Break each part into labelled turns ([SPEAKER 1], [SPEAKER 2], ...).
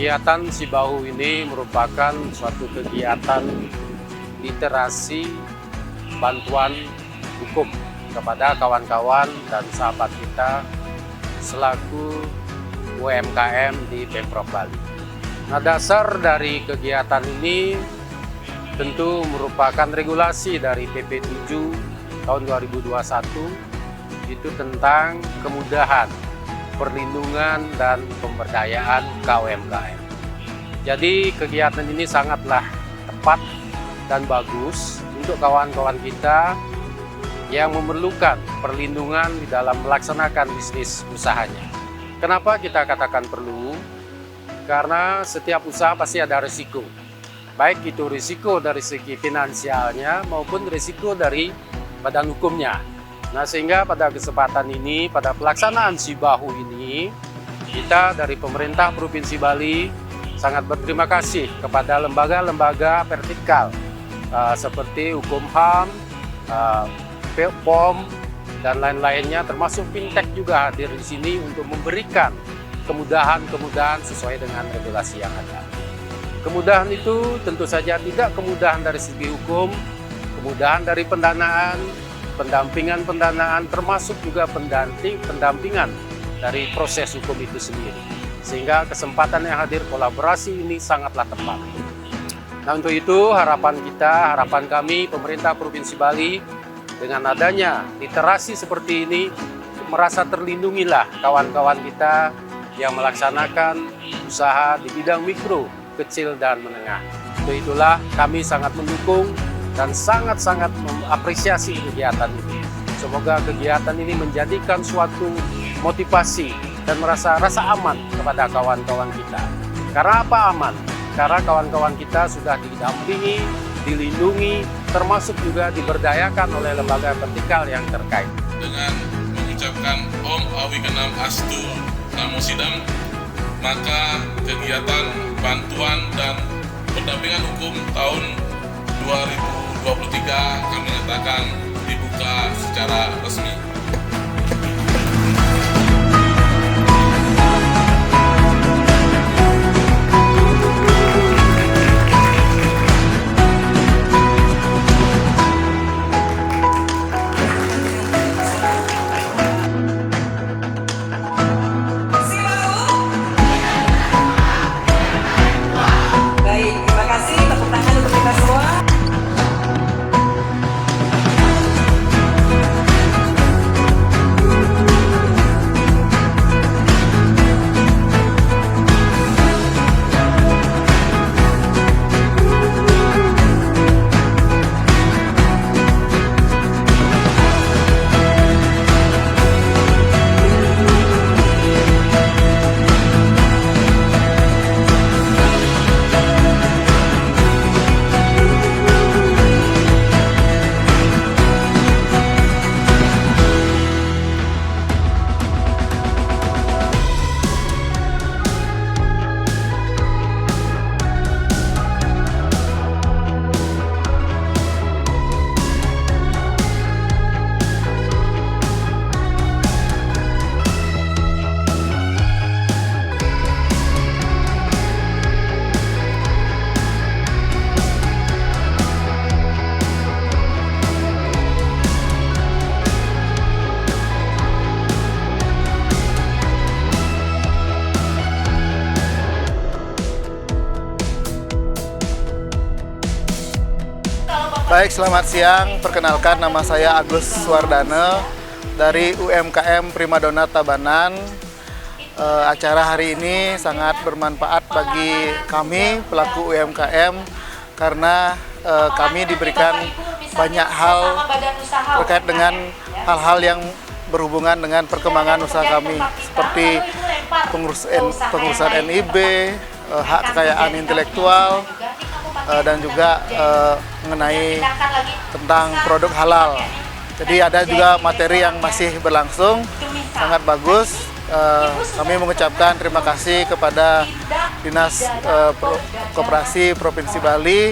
[SPEAKER 1] Kegiatan Sibahu ini merupakan suatu kegiatan literasi bantuan hukum kepada kawan-kawan dan sahabat kita selaku UMKM di Pemprov Bali. Nah, dasar dari kegiatan ini tentu merupakan regulasi dari PP 7 tahun 2021 itu tentang kemudahan, perlindungan, dan pemberdayaan KUMKM. Jadi kegiatan ini sangatlah tepat dan bagus untuk kawan-kawan kita yang memerlukan perlindungan di dalam melaksanakan bisnis usahanya. Kenapa kita katakan perlu? Karena setiap usaha pasti ada risiko. Baik itu risiko dari segi finansialnya maupun risiko dari badan hukumnya. Nah, sehingga pada kesempatan ini, pada pelaksanaan Sibahu ini, kita dari pemerintah Provinsi Bali sangat berterima kasih kepada lembaga-lembaga vertikal seperti Hukum HAM, POM, dan lain-lainnya, termasuk fintech juga hadir di sini untuk memberikan kemudahan-kemudahan sesuai dengan regulasi yang ada. Kemudahan itu tentu saja tidak kemudahan dari segi hukum, kemudahan dari pendanaan, pendampingan, termasuk juga pendampingan dari proses hukum itu sendiri. Sehingga kesempatan yang hadir kolaborasi ini sangatlah tepat. Nah, untuk itu harapan kami pemerintah Provinsi Bali dengan adanya literasi seperti ini merasa terlindungilah kawan-kawan kita yang melaksanakan usaha di bidang mikro, kecil, dan menengah. Untuk itulah kami sangat mendukung dan sangat-sangat mengapresiasi kegiatan ini. Semoga kegiatan ini menjadikan suatu motivasi dan rasa aman kepada kawan-kawan kita. Karena apa aman? Karena kawan-kawan kita sudah didampingi, dilindungi, termasuk juga diberdayakan oleh lembaga vertikal yang terkait.
[SPEAKER 2] Dengan mengucapkan Om Awi Kenam Astu Namo Sidam, maka kegiatan bantuan dan pendampingan hukum tahun 2023 kami nyatakan dibuka secara resmi.
[SPEAKER 3] Baik, selamat siang. Perkenalkan, nama saya Agus Suwardana dari UMKM Primadona Tabanan. Acara hari ini sangat bermanfaat bagi kami pelaku UMKM karena kami diberikan banyak hal terkait dengan hal-hal yang berhubungan dengan perkembangan usaha kami seperti pengurusan NIB, hak kekayaan intelektual, dan juga mengenai tentang produk halal. Jadi ada juga materi yang masih berlangsung, sangat bagus. Kami mengucapkan terima kasih kepada Dinas Koperasi Provinsi Bali.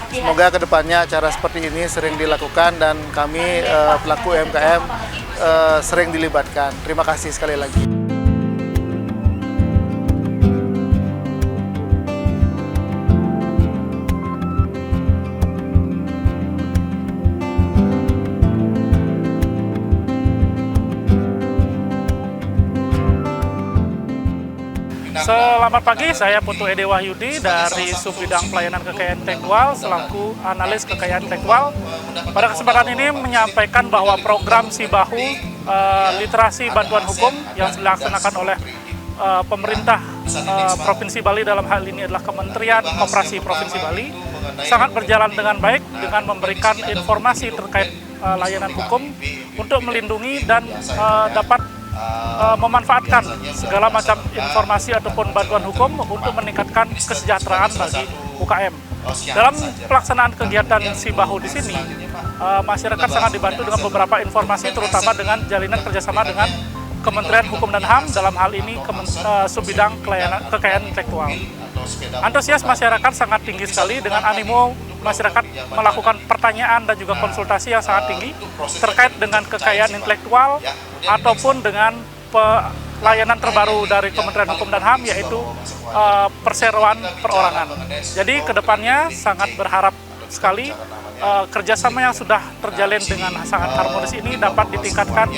[SPEAKER 3] Semoga kedepannya acara seperti ini sering dilakukan dan kami pelaku UMKM sering dilibatkan. Terima kasih sekali lagi.
[SPEAKER 4] Selamat pagi, saya Putu Ede Wahyudi dari Subbidang Pelayanan Kekayaan Intelektual selaku analis kekayaan intelektual. Pada kesempatan ini menyampaikan bahwa program Sibahu literasi bantuan hukum yang dilaksanakan oleh pemerintah Provinsi Bali, dalam hal ini adalah Kementerian Koperasi Provinsi Bali, sangat berjalan dengan baik dengan memberikan informasi terkait layanan hukum untuk melindungi dan dapat memanfaatkan segala macam informasi ataupun bantuan hukum untuk meningkatkan kesejahteraan bagi UKM. Dalam pelaksanaan kegiatan Sibahu di sini, masyarakat sangat dibantu dengan beberapa informasi, terutama dengan jalinan kerjasama dengan Kementerian Hukum dan HAM, dalam hal ini Subbidang Kekayaan Intelektual. Antusias masyarakat sangat tinggi sekali dengan animo masyarakat melakukan pertanyaan dan juga konsultasi yang sangat tinggi terkait dengan kekayaan intelektual ataupun dengan pelayanan terbaru dari Kementerian Hukum dan HAM, yaitu perseroan perorangan. Jadi kedepannya sangat berharap sekali kerjasama yang sudah terjalin dengan sangat harmonis ini dapat ditingkatkan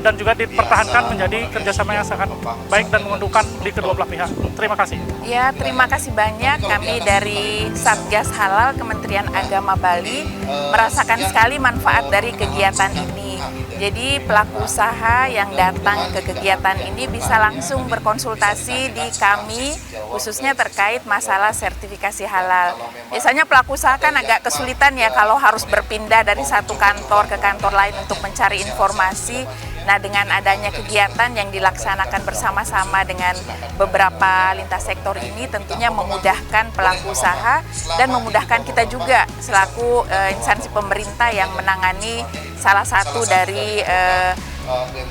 [SPEAKER 4] dan juga dipertahankan menjadi kerjasama yang sangat baik dan menguntungkan di kedua belah pihak. Terima kasih.
[SPEAKER 5] Ya, terima kasih banyak. Kami dari Satgas Halal Kementerian Agama Bali merasakan sekali manfaat dari kegiatan ini. Jadi pelaku usaha yang datang ke kegiatan ini bisa langsung berkonsultasi di kami, khususnya terkait masalah sertifikasi halal. Biasanya pelaku usaha kan agak kesulitan ya kalau harus berpindah dari satu kantor ke kantor lain untuk mencari informasi. Nah, dengan adanya kegiatan yang dilaksanakan bersama-sama dengan beberapa lintas sektor ini tentunya memudahkan pelaku usaha dan memudahkan kita juga selaku instansi pemerintah yang menangani salah satu dari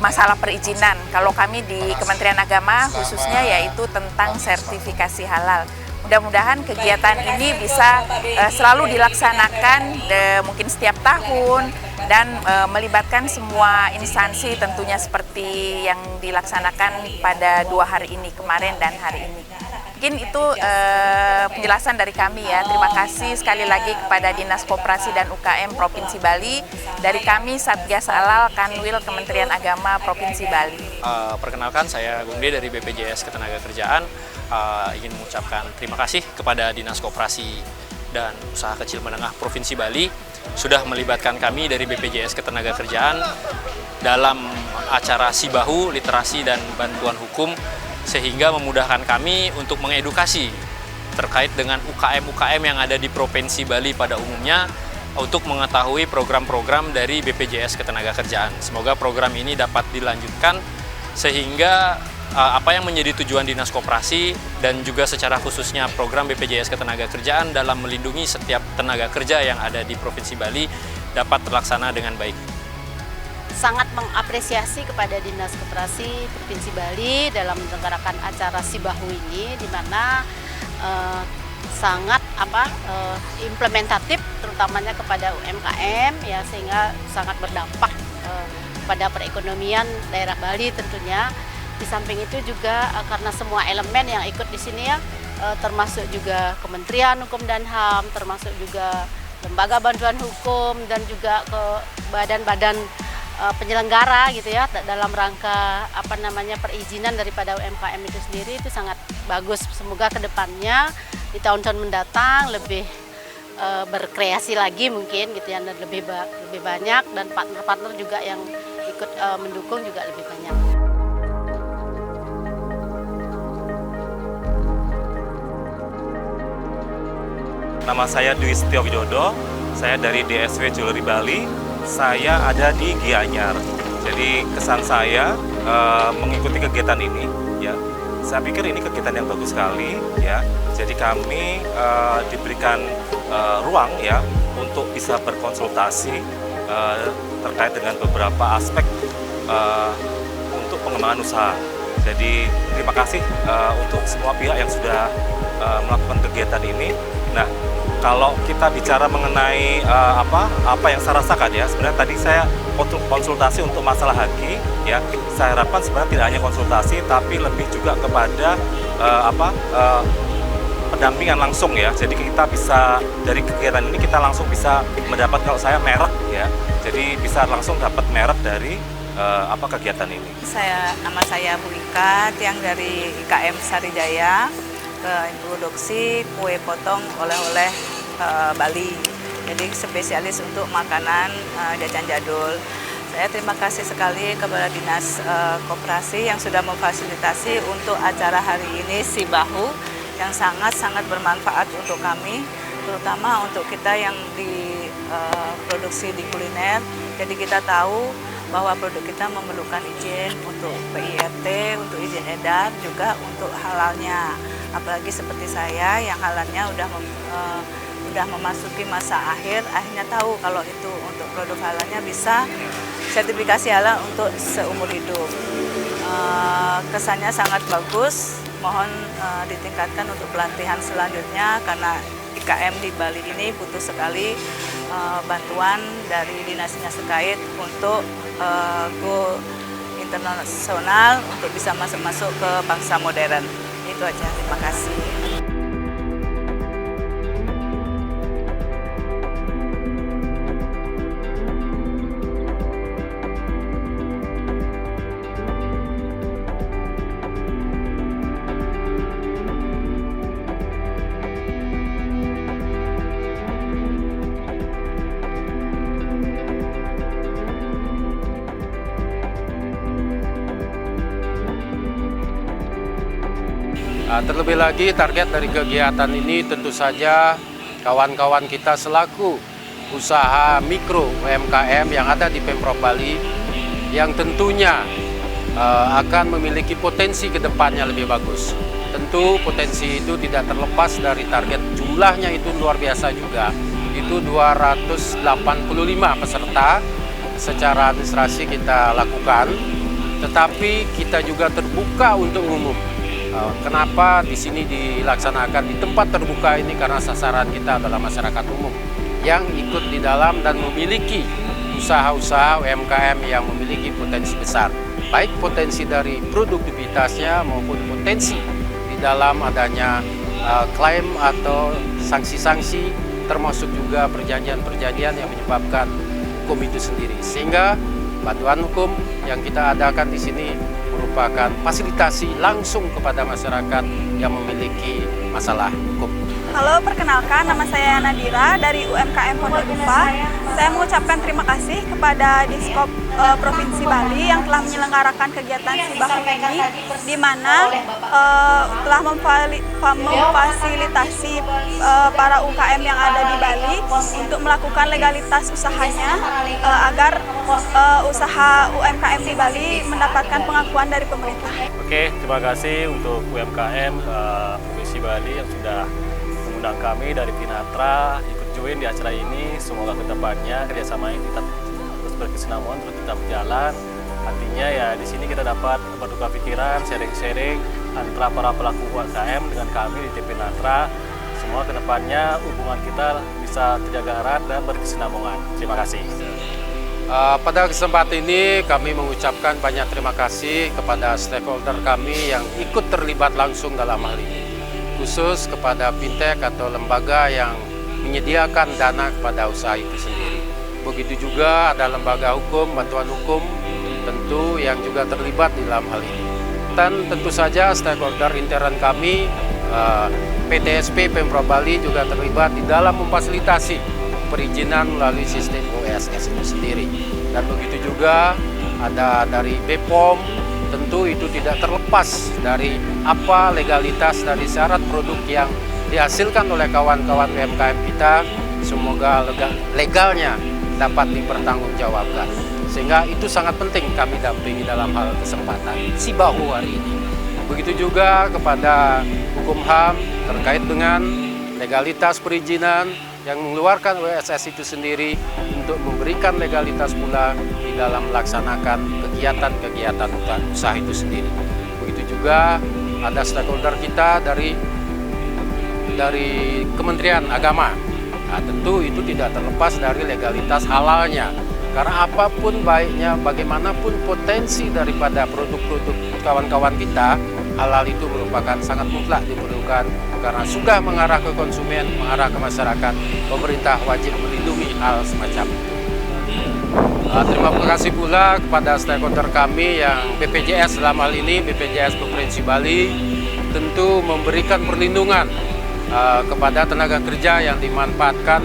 [SPEAKER 5] masalah perizinan. Kalau kami di Kementerian Agama khususnya yaitu tentang sertifikasi halal. Mudah-mudahan kegiatan ini bisa selalu dilaksanakan mungkin setiap tahun dan melibatkan semua instansi tentunya seperti yang dilaksanakan pada 2 hari ini kemarin dan hari ini. Mungkin itu penjelasan dari kami ya. Terima kasih sekali lagi kepada Dinas Koperasi dan UKM Provinsi Bali. Dari kami Satgas Halal Kanwil Kementerian Agama Provinsi Bali.
[SPEAKER 6] Perkenalkan, saya Gungde dari BPJS Ketenagakerjaan. Ingin mengucapkan terima kasih kepada Dinas Koperasi dan Usaha Kecil Menengah Provinsi Bali sudah melibatkan kami dari BPJS Ketenagakerjaan dalam acara Sibahu literasi dan bantuan hukum, sehingga memudahkan kami untuk mengedukasi terkait dengan UKM-UKM yang ada di Provinsi Bali pada umumnya untuk mengetahui program-program dari BPJS Ketenagakerjaan. Semoga program ini dapat dilanjutkan sehingga apa yang menjadi tujuan Dinas Koperasi dan juga secara khususnya program BPJS Ketenagakerjaan dalam melindungi setiap tenaga kerja yang ada di Provinsi Bali dapat terlaksana dengan baik.
[SPEAKER 7] Sangat mengapresiasi kepada Dinas Koperasi Provinsi Bali dalam menyelenggarakan acara Sibahu ini, di mana sangat implementatif terutamanya kepada UMKM ya, sehingga sangat berdampak pada perekonomian daerah Bali tentunya. Di samping itu juga karena semua elemen yang ikut di sini ya, termasuk juga Kementerian Hukum dan HAM, termasuk juga lembaga bantuan hukum dan juga ke badan-badan penyelenggara gitu ya, dalam rangka perizinan daripada UMKM itu sendiri, itu sangat bagus. Semoga kedepannya di tahun-tahun mendatang lebih berkreasi lagi mungkin gitu ya, dan lebih banyak, dan partner-partner juga yang ikut mendukung juga lebih banyak.
[SPEAKER 8] Nama saya Dwi Setio Widodo, saya dari DSW Jewelry Bali. Saya ada di Gianyar. Jadi kesan saya mengikuti kegiatan ini, ya, saya pikir ini kegiatan yang bagus sekali, ya. Jadi kami diberikan ruang, ya, untuk bisa berkonsultasi terkait dengan beberapa aspek untuk pengembangan usaha. Jadi terima kasih untuk semua pihak yang sudah melakukan kegiatan ini. Nah, kalau kita bicara mengenai apa yang saya rasakan ya, sebenarnya tadi saya konsultasi untuk masalah haki ya. Saya harapkan sebenarnya tidak hanya konsultasi tapi lebih juga kepada pendampingan langsung ya. Jadi kita bisa dari kegiatan ini kita langsung bisa mendapat, kalau saya merek ya. Jadi bisa langsung dapat merek dari apa kegiatan ini?
[SPEAKER 9] Nama saya Bu Ika, yang dari IKM Sarijaya, produksi kue potong oleh-oleh Bali. Jadi spesialis untuk makanan jajan jadul. Saya terima kasih sekali kepada Dinas Koperasi yang sudah memfasilitasi untuk acara hari ini Si Bahu yang sangat-sangat bermanfaat untuk kami, terutama untuk kita yang di produksi di kuliner. Jadi kita tahu bahwa produk kita memerlukan izin untuk PIRT, untuk izin edar, juga untuk halalnya. Apalagi seperti saya yang halalnya udah memasuki masa akhirnya tahu kalau itu untuk produk halalnya bisa sertifikasi halal untuk seumur hidup. Kesannya sangat bagus, mohon ditingkatkan untuk pelatihan selanjutnya karena IKM di Bali ini butuh sekali bantuan dari dinas-dinas terkait untuk go internasional untuk bisa masuk ke bangsa modern. Itu aja, terima kasih.
[SPEAKER 1] Terlebih lagi target dari kegiatan ini tentu saja kawan-kawan kita selaku usaha mikro UMKM yang ada di Pemprov Bali yang tentunya akan memiliki potensi ke depannya lebih bagus. Tentu potensi itu tidak terlepas dari target jumlahnya itu luar biasa juga. Itu 285 peserta secara administrasi kita lakukan, tetapi kita juga terbuka untuk umum. Kenapa di sini dilaksanakan di tempat terbuka ini? Karena sasaran kita adalah masyarakat umum yang ikut di dalam dan memiliki usaha-usaha UMKM yang memiliki potensi besar. Baik potensi dari produktivitasnya maupun potensi di dalam adanya klaim atau sanksi-sanksi, termasuk juga perjanjian-perjanjian yang menyebabkan hukum itu sendiri. Sehingga bantuan hukum yang kita adakan di sini merupakan fasilitasi langsung kepada masyarakat yang memiliki masalah hukum.
[SPEAKER 10] Halo, perkenalkan nama saya Nadira dari UMKM Pondok Dupa. Saya mengucapkan terima kasih kepada Diskop Provinsi Bali yang telah menyelenggarakan kegiatan Si Bahu ini, di mana telah memfasilitasi para UMKM yang ada di Bali untuk melakukan legalitas usahanya agar usaha UMKM di Bali mendapatkan pengakuan dari pemerintah.
[SPEAKER 11] Oke, terima kasih untuk UMKM Provinsi Bali yang sudah mengundang kami dari Pinatra ikut join di acara ini. Semoga kedepannya kerjasama ini tetap terus berkesinambungan, terus tetap berjalan. Artinya ya di sini kita dapat bertukar pikiran, sharing-sharing antara para pelaku UMKM dengan kami di Pinatra. Semua kedepannya hubungan kita bisa terjaga erat dan berkesinambungan. Terima kasih.
[SPEAKER 1] Pada kesempatan ini kami mengucapkan banyak terima kasih kepada stakeholder kami yang ikut terlibat langsung dalam hal ini. Khusus kepada fintech atau lembaga yang menyediakan dana kepada usaha itu sendiri. Begitu juga ada lembaga hukum, bantuan hukum tentu yang juga terlibat di dalam hal ini. Dan tentu saja stakeholder intern kami, PTSP Pemprov Bali juga terlibat di dalam memfasilitasi perizinan melalui sistem OSS itu sendiri. Dan begitu juga ada dari BPOM, tentu itu tidak terlepas dari apa legalitas dari syarat produk yang dihasilkan oleh kawan-kawan UMKM kita, semoga legalnya dapat dipertanggungjawabkan. Sehingga itu sangat penting kami dampingi dalam hal kesempatan Si Bahu hari ini. Begitu juga kepada hukum HAM terkait dengan legalitas perizinan yang mengeluarkan OSS itu sendiri untuk memberikan legalitas pula di dalam melaksanakan kegiatan-kegiatan usaha itu sendiri. Begitu juga ada stakeholder kita dari Kementerian Agama. Nah, tentu itu tidak terlepas dari legalitas halalnya. Karena apapun baiknya, bagaimanapun potensi daripada produk-produk kawan-kawan kita, halal itu merupakan sangat mutlak diperlukan. Karena sudah mengarah ke konsumen, mengarah ke masyarakat, pemerintah wajib melindungi hal semacam itu. Terima kasih pula kepada stakeholder kami yang BPJS dalam hal ini, BPJS Provinsi Bali, tentu memberikan perlindungan kepada tenaga kerja yang dimanfaatkan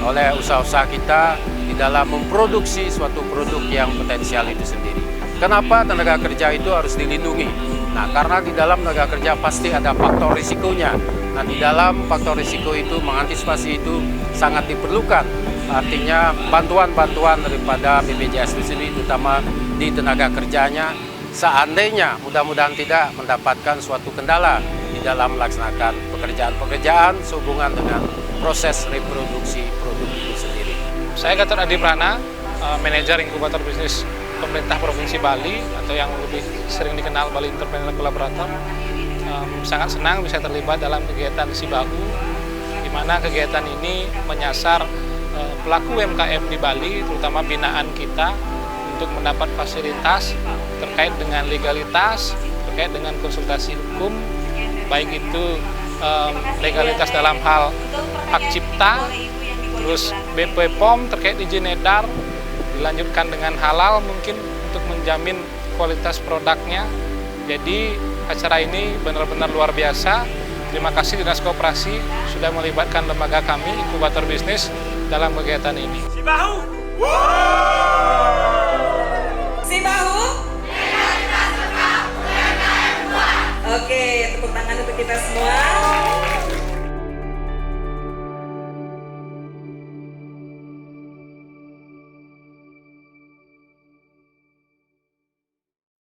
[SPEAKER 1] oleh usaha-usaha kita di dalam memproduksi suatu produk yang potensial itu sendiri. Kenapa tenaga kerja itu harus dilindungi? Nah, karena di dalam tenaga kerja pasti ada faktor risikonya. Nah, di dalam faktor risiko itu, mengantisipasi itu sangat diperlukan. Artinya bantuan-bantuan daripada BPJS itu sendiri, terutama di tenaga kerjanya, seandainya mudah-mudahan tidak mendapatkan suatu kendala di dalam melaksanakan pekerjaan-pekerjaan sehubungan dengan proses reproduksi produk itu sendiri.
[SPEAKER 12] Saya Gatot Adi Prana, manajer inkubator bisnis pemerintah Provinsi Bali atau yang lebih sering dikenal Bali Entrepreneur Collaborator. Sangat senang bisa terlibat dalam kegiatan Sibahu, di mana kegiatan ini menyasar pelaku UMKM di Bali, terutama binaan kita, untuk mendapat fasilitas terkait dengan legalitas, terkait dengan konsultasi hukum, baik itu legalitas dalam hal hak cipta, terus BP POM terkait izin edar, dilanjutkan dengan halal mungkin untuk menjamin kualitas produknya. Jadi acara ini benar-benar luar biasa. Terima kasih Dinas Koperasi sudah melibatkan lembaga kami, inkubator bisnis, dalam kegiatan ini.